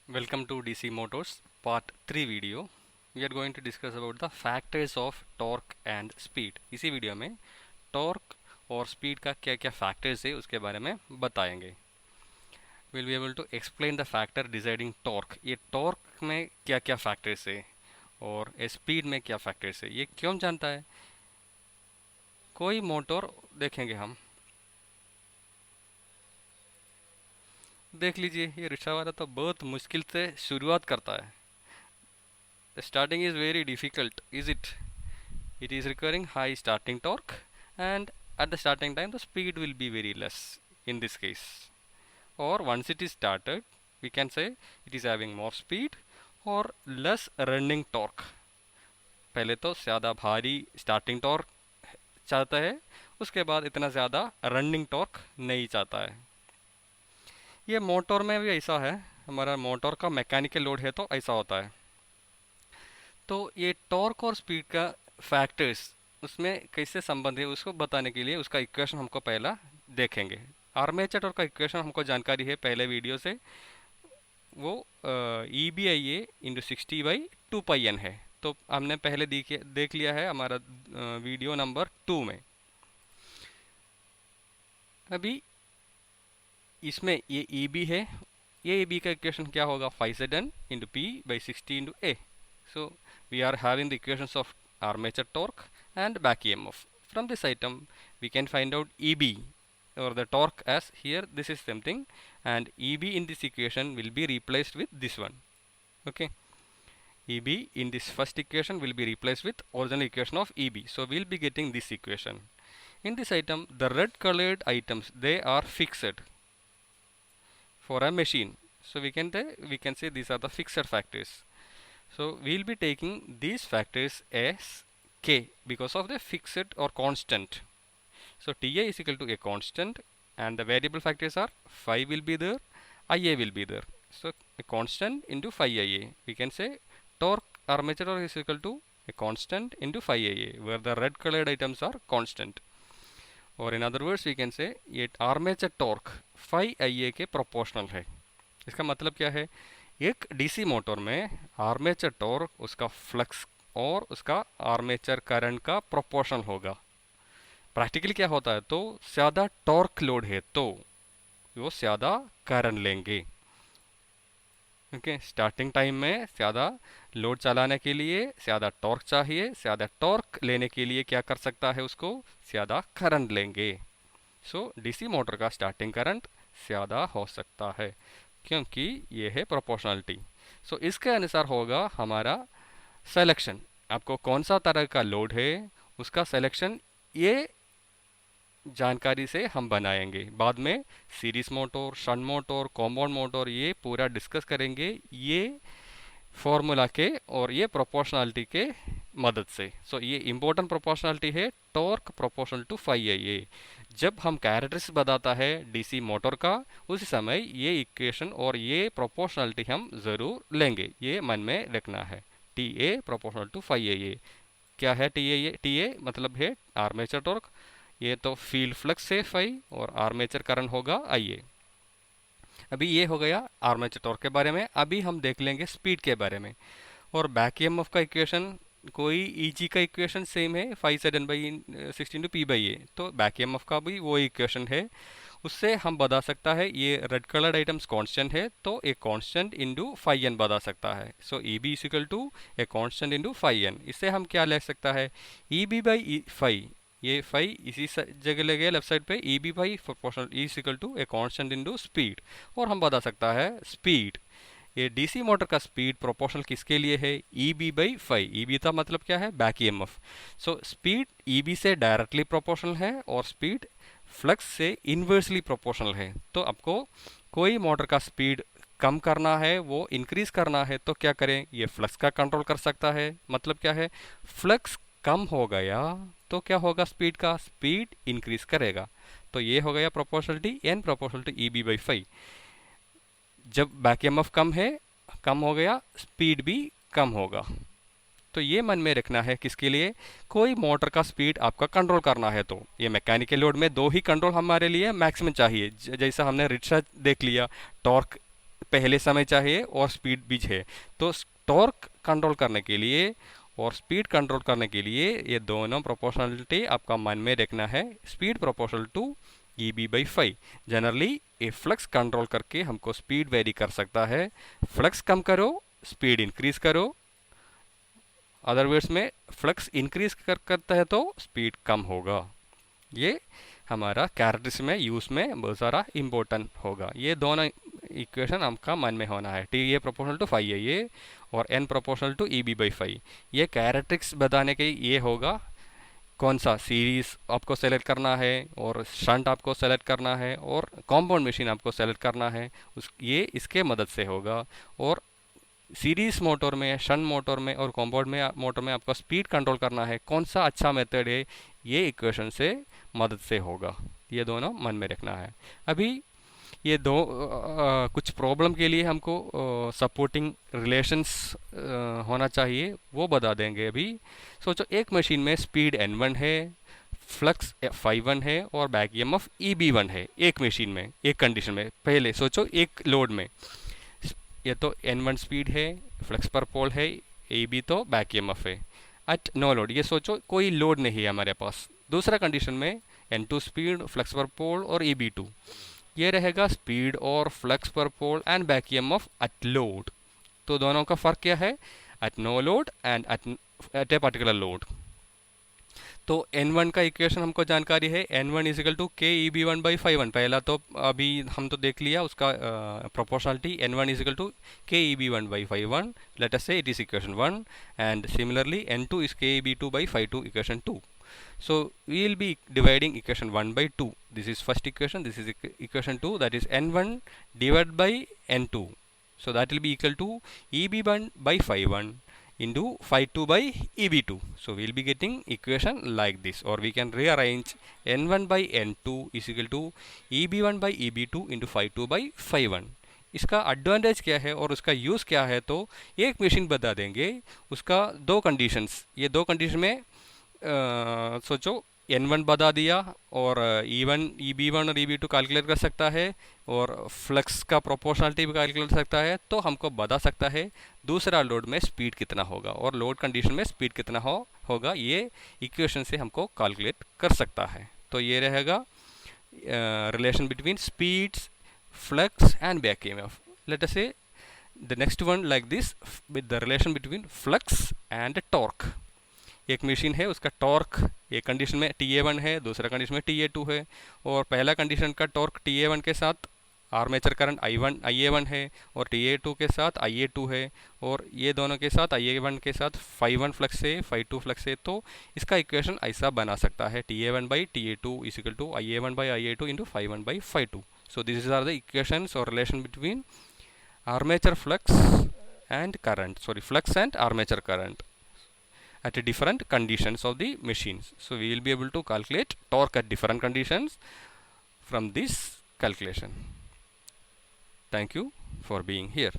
Welcome to DC Motors Part 3 video. We are going to discuss about the factors of torque and speed. इसी video में torque और speed का क्या क्या factors है उसके बारे में बताएंगे. We'll be able to explain the factor deciding torque. ये टॉर्क में क्या क्या फैक्टर्स है और स्पीड में क्या फैक्टर्स है, ये क्यों जानता है. कोई मोटर देखेंगे हम, देख लीजिए ये रिक्शा वाला तो बहुत मुश्किल से शुरुआत करता है. Starting is very difficult, is it? It is requiring high starting torque, and at the starting time the speed will be very less in this case. Or once it is started, we can say it is having more speed or less running torque. पहले तो ज़्यादा भारी starting torque चाहता है, उसके बाद इतना ज़्यादा रनिंग टॉर्क नहीं चाहता है. ये मोटर में भी ऐसा है, हमारा मोटर का मैकेनिकल लोड है तो ऐसा होता है. तो ये टॉर्क और स्पीड का फैक्टर्स उसमें कैसे संबंध है उसको बताने के लिए उसका इक्वेशन हमको पहला देखेंगे. आर्मेचर टॉर्क का इक्वेशन हमको जानकारी है पहले वीडियो से, वो E B I A into 60/2πn है. तो हमने पहले देख लिया है हमारा वीडियो नंबर 2 में. अभी इसमें ये ई बी है, ये ई बी का इक्वेशन क्या होगा, 5Zn into P by 60 into A. So we are having the equations of armature torque and back EMF. From this item we can find out EB or the torque as here this is something, and EB in this equation will be replaced with this one. Okay, EB in this first equation will be replaced with original equation of EB. So we'll be getting this equation. In this item the red colored items, they are fixed for a machine. So we can say these are the fixed factors. So we will be taking these factors as K because of the fixed or constant. So TA is equal to a constant, and the variable factors are phi will be there, IA will be there. So a constant into phi IA. We can say torque armature torque is equal to a constant into phi IA, where the red colored items are constant. और in other words we can say ये armature torque phi IA के proportional है. इसका मतलब क्या है, एक DC motor में आर्मेचर टॉर्क उसका फ्लक्स और उसका आर्मेचर करंट का प्रोपोर्शनल होगा. प्रैक्टिकली क्या होता है, तो ज़्यादा टॉर्क लोड है तो वो ज़्यादा करंट लेंगे. ओके, स्टार्टिंग टाइम में ज़्यादा लोड चलाने के लिए ज़्यादा टॉर्क चाहिए, ज़्यादा टॉर्क लेने के लिए क्या कर सकता है, उसको ज़्यादा करंट लेंगे. सो डीसी मोटर का स्टार्टिंग करंट ज़्यादा हो सकता है क्योंकि ये है प्रोपोर्शनलिटी. सो इसके अनुसार होगा हमारा सिलेक्शन. आपको कौन सा तरह का लोड है उसका सिलेक्शन ये जानकारी से हम बनाएंगे. बाद में series motor, shunt motor, compound motor ये पूरा डिस्कस करेंगे ये फॉर्मूला के और ये प्रोपोर्शनलिटी के मदद से. सो ये इम्पोर्टेंट प्रोपोर्शनलिटी है, torque proportional to phi IA. जब हम कैरेक्टरिस्टिक्स बताता है डीसी मोटर का, उस समय ये इक्वेशन और ये प्रोपोर्शनलिटी हम ज़रूर लेंगे, ये मन में रखना है. TA proportional to phi IA. क्या है TA मतलब है आर्मेचर टॉर्क, ये तो फील्ड फ्लक्स है phi और आर्मेचर करंट होगा IA. अभी ये हो गया आर्मेचर टॉर्क के बारे में. अभी हम देख लेंगे स्पीड के बारे में. और बैक ईएमएफ का इक्वेशन कोई ईजी का इक्वेशन सेम है, 5Zn/16 तो बैक ईएमएफ का भी वो इक्वेशन है. उससे हम बता सकता है ये रेड कलर्ड आइटम्स कांस्टेंट है तो एक कांस्टेंट इंटू phi n बता सकता है. So E B equal to a constant into phi n. इससे हम क्या ले सकता है, ई बी बाई phi, ये phi इसी जगह लगे लेफ्ट साइड पे, E B by proportional E equal to a constant into speed. और हम बता सकता है स्पीड, ये डीसी मोटर का स्पीड प्रोपोर्शनल किसके लिए है, E B by phi. E B का मतलब क्या है, back EMF. So speed E B से डायरेक्टली प्रोपोर्शनल है और स्पीड फ्लक्स से इन्वर्सली प्रोपोर्शनल है. तो आपको कोई मोटर का स्पीड कम करना है, वो इंक्रीज करना है तो क्या करें, ये फ्लक्स का कंट्रोल कर सकता है. मतलब क्या है, फ्लक्स कम हो गया तो क्या होगा, स्पीड का स्पीड इंक्रीज करेगा. तो ये हो गया proportionality N proportional to E B by phi. जब बैक ईएमएफ कम हो गया, स्पीड भी कम होगा. तो ये मन में रखना है किसके लिए, कोई मोटर का स्पीड आपका कंट्रोल करना है तो ये मैकेनिकल लोड में दो ही कंट्रोल हमारे लिए मैक्सिमम चाहिए. जैसा हमने रिक्शा देख लिया, टॉर्क पहले समय चाहिए और स्पीड भी है। तो टॉर्क कंट्रोल करने के लिए और स्पीड कंट्रोल करने के लिए ये दोनों प्रोपोर्शनलिटी आपका मन में रखना है। Speed proportional to EB/φ। Generally ये फ्लक्स कंट्रोल करके हमको स्पीड वेरी कर सकता है। फ्लक्स कम करो, स्पीड इंक्रीज करो। अदर वर्ड्स में फ्लक्स इंक्रीज करता है तो स्पीड कम होगा। ये हमारा कैरेक्टरिस्टिक्स में यूज में बहुत सारा इम्पोर्टेंट होगा। ये दोनों इक्वेशन आपका मन में होना है। T A proportional to phi है ये, और N प्रोपोर्शनल टू EB/φ। ये कैरेक्टरिस्टिक्स बताने के ये होगा कौन सा सीरीज आपको सेलेक्ट करना है और शंट आपको सेलेक्ट करना है और कॉम्पाउंड मशीन आपको सेलेक्ट करना है, ये इसके मदद से होगा। और सीरीज मोटर में, शंट मोटर में और कॉम्पाउंड में मोटर में आपको स्पीड कंट्रोल करना है, कौन सा अच्छा मेथड है, ये इक्वेशन से मदद से होगा। ये दोनों मन में रखना है। अभी ये दो कुछ प्रॉब्लम के लिए हमको सपोर्टिंग रिलेशंस होना चाहिए, वो बता देंगे अभी। सोचो एक मशीन में स्पीड N1 है, फ्लक्स φ1 है और बैक EMF EB1 है। एक मशीन में, एक कंडीशन में। पहले सोचो एक लोड में ये तो N1 स्पीड है, फ्लक्स पर पोल है, AB तो बैक EMF है। एट नो लोड, ये सोचो कोई लोड नहीं है हमारे पास। दूसरा कंडीशन में N2 स्पीड, फ्लक्स पर पोल और EB2। ये रहेगा स्पीड और फ्लक्स पर pole and back EMF at load. तो दोनों का फर्क क्या है? At no load and at a particular load. तो N1 का इक्वेशन हमको जानकारी है, N1 is equal to KEB1/φ1। पहला तो अभी हम तो देख लिया उसका proportionality. N1 is equal to KEB1/φ1। Let us say it is equation 1 and similarly N2 is KEB2/φ2, equation 2. So we will be dividing equation 1 by 2. This is first equation, this is equation 2, that is N1 divided by N2. So that will be equal to EB1/φ1 into φ2 by EB2. So we will be getting equation like this, or we can rearrange N1 by N2 is equal to EB1 by EB2 into φ2 by φ1. इसका advantage क्या है और उसका use क्या है, तो एक machine बता देंगे। उसका दो कंडीशंस, ये दो कंडीशन में सोचो N1 बता दिया और E1, EB1 और EB2 कैलकुलेट कर सकता है और फ्लक्स का प्रोपोर्शनलिटी भी कैलकुलेट कर सकता है। तो हमको बता सकता है दूसरा लोड में स्पीड कितना होगा और लोड कंडीशन में स्पीड कितना होगा, ये इक्वेशन से हमको कैलकुलेट कर सकता है। तो ये रहेगा relation between speeds, flux and back EMF. Let us say the next one like this with the relation between flux and torque. एक मशीन है, उसका टॉर्क एक कंडीशन में TA1 है, दूसरा कंडीशन में TA2 है। और पहला कंडीशन का टॉर्क TA1 के साथ आर्मेचर करंट IA1 है और TA2 के साथ IA2 है, और ये दोनों के साथ IA1 के साथ φ1 फ्लक्स है, φ2 फ्लक्स है। तो इसका इक्वेशन ऐसा बना सकता है TA1/TA2 is equal to IA1/IA2 into φ1/φ2. So these are the equations or relation between armature flux and current, flux and armature current at different conditions of the machines. So we will be able to calculate torque at different conditions from this calculation. Thank you for being here.